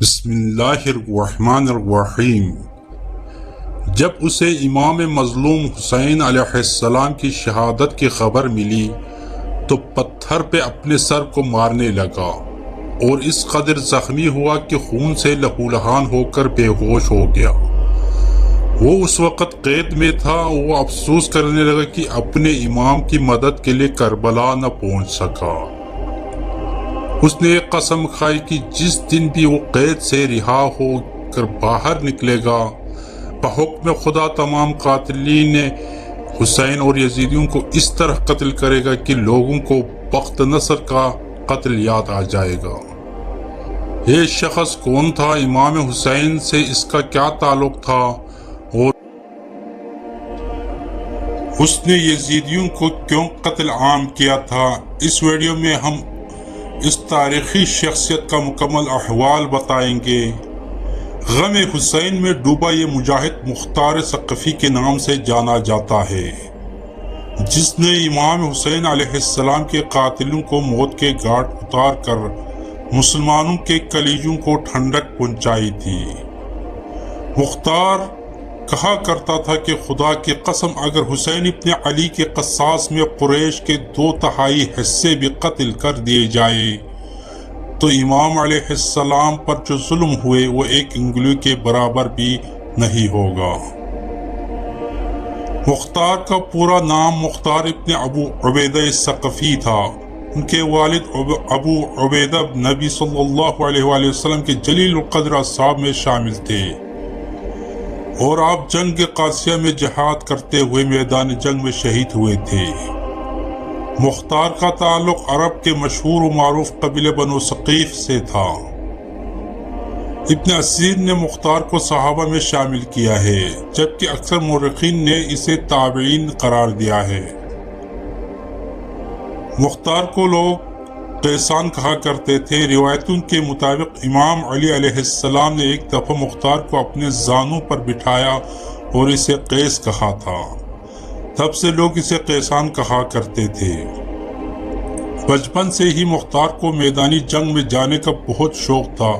بسم اللہ الرحمن الرحیم۔ جب اسے امام مظلوم حسین علیہ السلام کی شہادت کی خبر ملی تو پتھر پہ اپنے سر کو مارنے لگا اور اس قدر زخمی ہوا کہ خون سے لہولہان ہو کر بے ہوش ہو گیا۔ وہ اس وقت قید میں تھا۔ وہ افسوس کرنے لگا کہ اپنے امام کی مدد کے لیے کربلا نہ پہنچ سکا۔ اس نے ایک قسم کھائی کہ جس دن بھی وہ قید سے رہا ہو کر باہر نکلے گا، بحکم خدا تمام قاتلین حسین اور یزیدیوں کو اس طرح قتل کرے گا کہ لوگوں کو بخت نصر کا قتل یاد آ جائے گا۔ یہ شخص کون تھا؟ امام حسین سے اس کا کیا تعلق تھا اور اس نے یزیدیوں کو کیوں قتل عام کیا تھا؟ اس ویڈیو میں ہم اس تاریخی شخصیت کا مکمل احوال بتائیں گے۔ غم حسین میں ڈوبا یہ مجاہد مختار ثقفی کے نام سے جانا جاتا ہے، جس نے امام حسین علیہ السلام کے قاتلوں کو موت کے گھاٹ اتار کر مسلمانوں کے کلیجوں کو ٹھنڈک پہنچائی تھی۔ مختار کہا کرتا تھا کہ خدا کی قسم اگر حسین ابن علی کے قصاص میں قریش کے 2/3 حصے بھی قتل کر دیے جائے تو امام علیہ السلام پر جو ظلم ہوئے وہ ایک انگلی کے برابر بھی نہیں ہوگا۔ مختار کا پورا نام مختار ابن ابو عبیدہ ثقفی تھا۔ ان کے والد ابو عبیدہ نبی صلی اللہ علیہ وآلہ وسلم کے جلیل القدر اصحاب میں شامل تھے اور آپ جنگ قادسیہ میں جہاد کرتے ہوئے میدان جنگ میں شہید ہوئے تھے۔ مختار کا تعلق عرب کے مشہور و معروف قبیلے بنو ثقیف سے تھا۔ ابن اسیر نے مختار کو صحابہ میں شامل کیا ہے، جبکہ اکثر مورخین نے اسے تابعین قرار دیا ہے۔ مختار کو لوگ قیسان کہا کرتے تھے۔ روایتوں کے مطابق امام علی علیہ السلام نے ایک دفعہ مختار کو اپنے زانوں پر بٹھایا اور اسے قیس کہا تھا۔ تب سے لوگ اسے قیسان کہا کرتے تھے۔ بچپن سے ہی مختار کو میدانی جنگ میں جانے کا بہت شوق تھا۔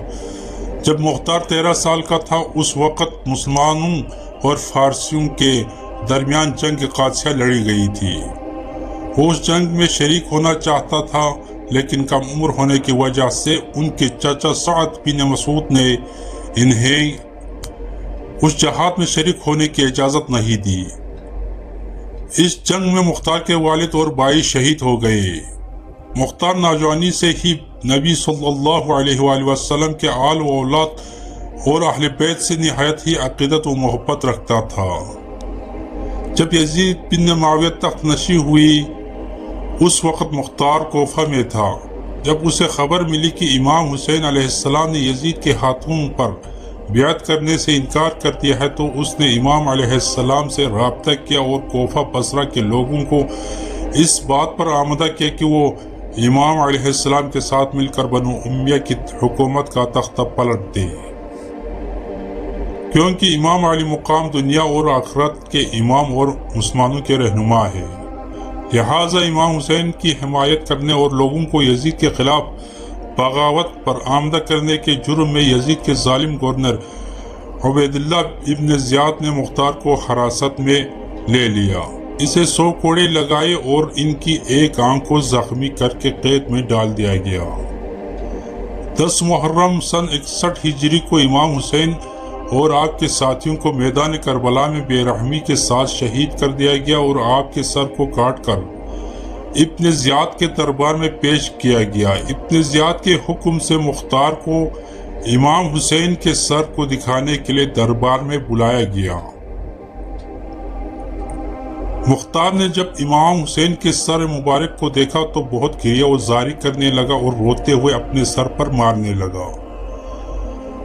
جب مختار 13 سال کا تھا اس وقت مسلمانوں اور فارسیوں کے درمیان جنگ قادسیہ لڑی گئی تھی۔ وہ اس جنگ میں شریک ہونا چاہتا تھا، لیکن کم عمر ہونے کی وجہ سے ان کے چچا سعد بن مسعود نے انہیں اس جہاد میں شریک ہونے کی اجازت نہیں دی۔ اس جنگ میں مختار کے والد اور بھائی شہید ہو گئے۔ مختار نوجوانی سے ہی نبی صلی اللہ علیہ وآلہ وسلم کے آل و اولاد اور اہل بیت سے نہایت ہی عقیدت و محبت رکھتا تھا۔ جب یزید بن معاویہ تخت نشین ہوئی اس وقت مختار کوفہ میں تھا۔ جب اسے خبر ملی کہ امام حسین علیہ السلام نے یزید کے ہاتھوں پر بیعت کرنے سے انکار کر دیا ہے تو اس نے امام علیہ السلام سے رابطہ کیا اور کوفہ بصرہ کے لوگوں کو اس بات پر آمادہ کیا کہ وہ امام علیہ السلام کے ساتھ مل کر بنو امیہ کی حکومت کا تختہ پلٹ دے، کیونکہ امام علی مقام دنیا اور آخرت کے امام اور مسلمانوں کے رہنما ہے۔ لہٰذا امام حسین کی حمایت کرنے اور لوگوں کو یزید کے خلاف بغاوت پر آمادہ کرنے کے جرم میں یزید کے ظالم گورنر عبید اللہ ابن زیاد نے مختار کو حراست میں لے لیا۔ اسے 100 کوڑے لگائے اور ان کی ایک آنکھ کو زخمی کر کے قید میں ڈال دیا گیا۔ 10 محرم سن 61 ہجری کو امام حسین اور آپ کے ساتھیوں کو میدان کربلا میں بے رحمی کے ساتھ شہید کر دیا گیا اور آپ کے سر کو کاٹ کر ابن زیاد کے دربار میں پیش کیا گیا۔ ابن زیاد کے حکم سے مختار کو امام حسین کے سر کو دکھانے کے لیے دربار میں بلایا گیا۔ مختار نے جب امام حسین کے سر مبارک کو دیکھا تو بہت گریہ و زاری کرنے لگا اور روتے ہوئے اپنے سر پر مارنے لگا۔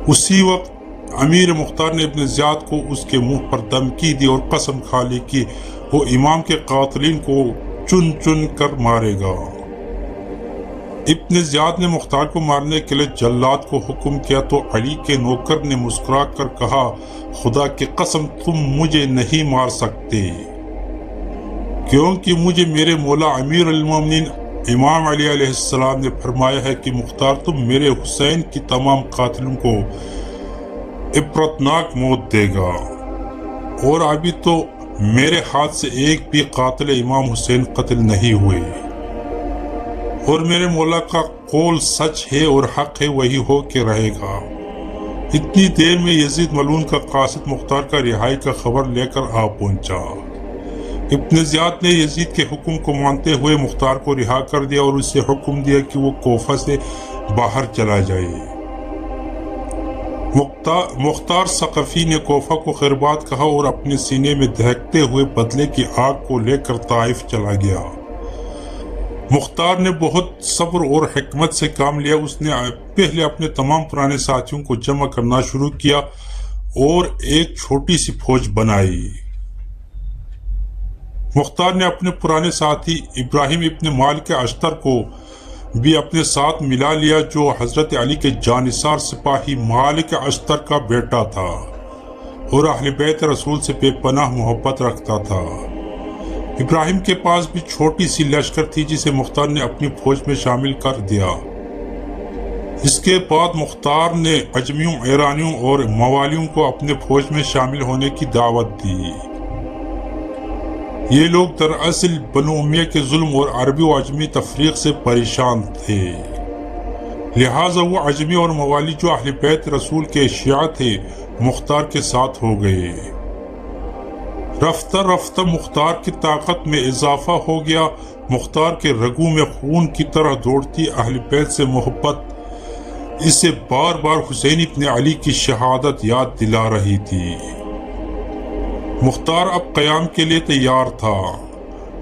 اسی وقت امیر مختار نے ابن زیاد کو اس کے منہ پر دھمکی دی اور قسم کھا لی کہ وہ امام کے قاتلین کو چن چن کر مارے گا۔ ابن زیاد نے مختار کو مارنے کے لیے جلاد کو حکم کیا تو علی کے نوکر نے مسکرا کر کہا، خدا کی قسم تم مجھے نہیں مار سکتے، کیونکہ مجھے میرے مولا امیر المومنین امام علی علیہ السلام نے فرمایا ہے کہ مختار تم میرے حسین کی تمام قاتلوں کو عبرتناک موت دے گا، اور ابھی تو میرے ہاتھ سے ایک بھی قاتل امام حسین قتل نہیں ہوئے، اور میرے مولا کا قول سچ ہے اور حق ہے، وہی ہو کے رہے گا۔ اتنی دیر میں یزید ملعون کا قاصد مختار کا رہائی کا خبر لے کر آ پہنچا۔ ابن زیاد نے یزید کے حکم کو مانتے ہوئے مختار کو رہا کر دیا اور اسے حکم دیا کہ وہ کوفہ سے باہر چلا جائے۔ مختار ثقفی نے کوفہ کو خیرباد کہا اور اپنے سینے میں دہکتے ہوئے بدلے کی آگ کو لے کر طائف چلا گیا۔ مختار نے بہت صبر اور حکمت سے کام لیا۔ اس نے پہلے اپنے تمام پرانے ساتھیوں کو جمع کرنا شروع کیا اور ایک چھوٹی سی فوج بنائی۔ مختار نے اپنے پرانے ساتھی ابراہیم ابن مالک اشتر کو بھی اپنے ساتھ ملا لیا، جو حضرت علی کے جانثار سپاہی مالک اشتر کا بیٹا تھا اور اہل بیت رسول سے بے پناہ محبت رکھتا تھا۔ ابراہیم کے پاس بھی چھوٹی سی لشکر تھی جسے مختار نے اپنی فوج میں شامل کر دیا۔ اس کے بعد مختار نے عجمیوں، ایرانیوں اور موالیوں کو اپنے فوج میں شامل ہونے کی دعوت دی۔ یہ لوگ دراصل بنو امیہ کے ظلم اور عربی و عجمی تفریق سے پریشان تھے، لہٰذا وہ عجمی اور موالی جو اہل بیت رسول کے شیعہ تھے مختار کے ساتھ ہو گئے۔ رفتہ رفتہ مختار کی طاقت میں اضافہ ہو گیا۔ مختار کے رگوں میں خون کی طرح دوڑتی اہل بیت سے محبت اسے بار بار حسین ابن علی کی شہادت یاد دلا رہی تھی۔ مختار اب قیام کے لیے تیار تھا۔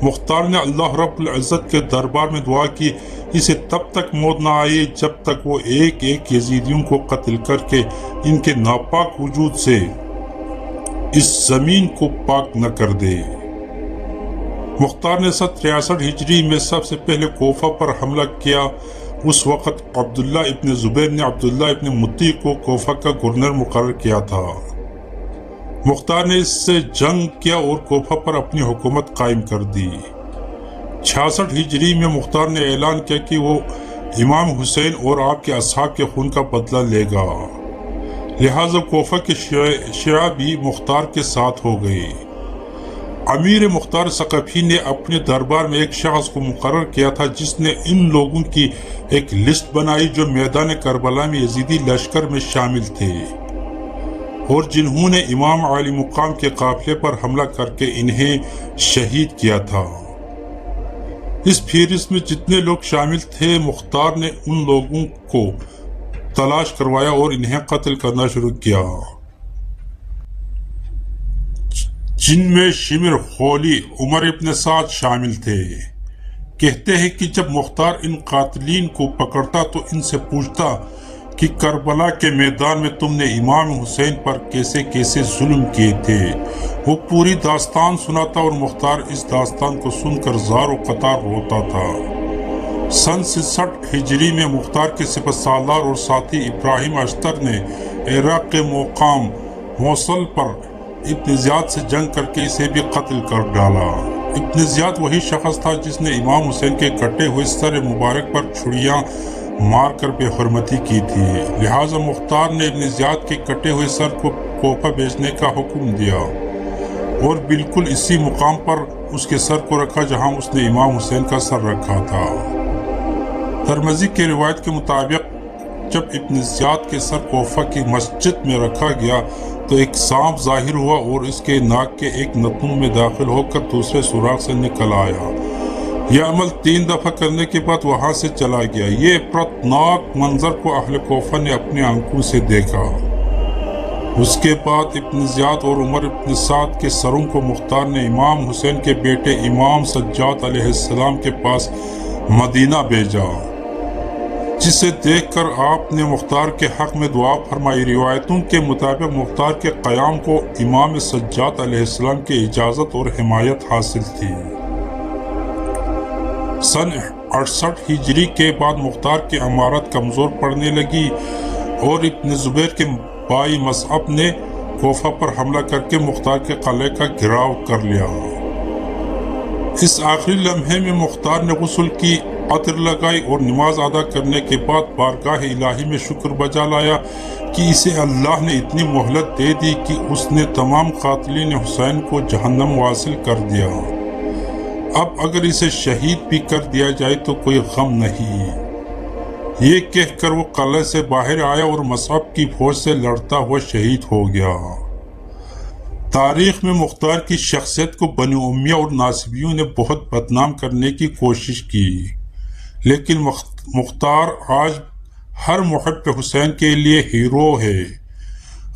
مختار نے اللہ رب العزت کے دربار میں دعا کی، اسے تب تک موت نہ آئے جب تک وہ ایک ایک یزیدیوں کو قتل کر کے ان کے ناپاک وجود سے اس زمین کو پاک نہ کر دے۔ مختار نے 63 ہجری میں سب سے پہلے کوفہ پر حملہ کیا۔ اس وقت عبداللہ ابن زبیر نے عبداللہ ابن مطیع کو کوفہ کا گورنر مقرر کیا تھا۔ مختار نے اس سے جنگ کیا اور کوفہ پر اپنی حکومت قائم کر دی۔ 66 ہجری میں مختار نے اعلان کیا کہ وہ امام حسین اور آپ کے اصحاب کے خون کا بدلہ لے گا، لہٰذا کوفہ کے شیعہ بھی مختار کے ساتھ ہو گئے۔ امیر مختار ثقفی نے اپنے دربار میں ایک شخص کو مقرر کیا تھا جس نے ان لوگوں کی ایک لسٹ بنائی جو میدان کربلا میں یزیدی لشکر میں شامل تھے اور جنہوں نے امام عالی مقام کے قافلے پر حملہ کر کے انہیں شہید کیا تھا۔ اس فہرست میں جتنے لوگ شامل تھے مختار نے ان لوگوں کو تلاش کروایا اور انہیں قتل کرنا شروع کیا، جن میں شمر، خولی، عمر ابن سعد شامل تھے۔ کہتے ہیں کہ جب مختار ان قاتلین کو پکڑتا تو ان سے پوچھتا کہ کربلا کے میدان میں تم نے امام حسین پر کیسے کیسے ظلم کیے تھے۔ وہ پوری داستان سناتا اور مختار اس داستان کو سن کر زار و قطار روتا تھا۔ سن 66 ہجری میں مختار کے سپہ سالار اور ساتھی ابراہیم اشتر نے عراق کے مقام موصل پر ابن زیاد سے جنگ کر کے اسے بھی قتل کر ڈالا۔ ابن زیاد وہی شخص تھا جس نے امام حسین کے کٹے ہوئے سر مبارک پر چھڑیاں مار کر بے حرمتی کی تھی، لہٰذا مختار نے ابن زیاد کے کٹے ہوئے سر کو کوفہ بیچنے کا حکم دیا اور بالکل اسی مقام پر اس کے سر کو رکھا جہاں اس نے امام حسین کا سر رکھا تھا۔ ترمذی کی روایت کے مطابق جب ابن زیاد کے سر کوفہ کی مسجد میں رکھا گیا تو ایک سانپ ظاہر ہوا اور اس کے ناک کے ایک نتن میں داخل ہو کر دوسرے سوراخ سے نکل آیا۔ یہ عمل 3 دفعہ کرنے کے بعد وہاں سے چلا گیا۔ یہ عبرتناک منظر کو اہل کوفہ نے اپنی آنکھوں سے دیکھا۔ اس کے بعد ابن زیاد اور عمر ابن سعد کے سروں کو مختار نے امام حسین کے بیٹے امام سجاد علیہ السلام کے پاس مدینہ بھیجا، جسے دیکھ کر آپ نے مختار کے حق میں دعا فرمائی۔ روایتوں کے مطابق مختار کے قیام کو امام سجاد علیہ السلام کی اجازت اور حمایت حاصل تھی۔ سن 68 ہجری کے بعد مختار کی امارت کمزور پڑنے لگی اور ابن زبیر کے بھائی مصعب نے کوفہ پر حملہ کر کے مختار کے قلعے کا گھیراؤ کر لیا۔ اس آخری لمحے میں مختار نے غسل کی عطر لگائی اور نماز ادا کرنے کے بعد بارگاہ الہی میں شکر بجا لایا کہ اسے اللہ نے اتنی مہلت دے دی کہ اس نے تمام قاتلین حسین کو جہنم واصل کر دیا، اب اگر اسے شہید بھی کر دیا جائے تو کوئی غم نہیں۔ یہ کہہ کر وہ قلعے سے باہر آیا اور مصعب کی فوج سے لڑتا ہوا شہید ہو گیا۔ تاریخ میں مختار کی شخصیت کو بنی امیہ اور ناصبیوں نے بہت بدنام کرنے کی کوشش کی، لیکن مختار آج ہر محب حسین کے لیے ہیرو ہے۔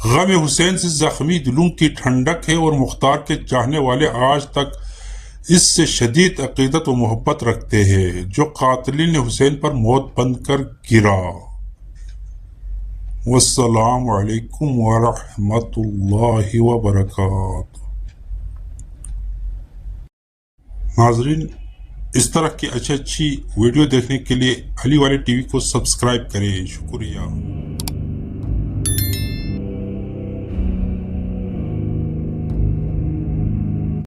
غم حسین سے زخمی دلوں کی ٹھنڈک ہے اور مختار کے چاہنے والے آج تک اس سے شدید عقیدت و محبت رکھتے ہیں جو قاتلین حسین پر موت بن کر گرا۔ والسلام علیکم ورحمۃ اللہ وبرکاتہ۔ ناظرین، اس طرح کی اچھی ویڈیو دیکھنے کے لیے علی والے ٹی وی کو سبسکرائب کریں۔ شکریہ۔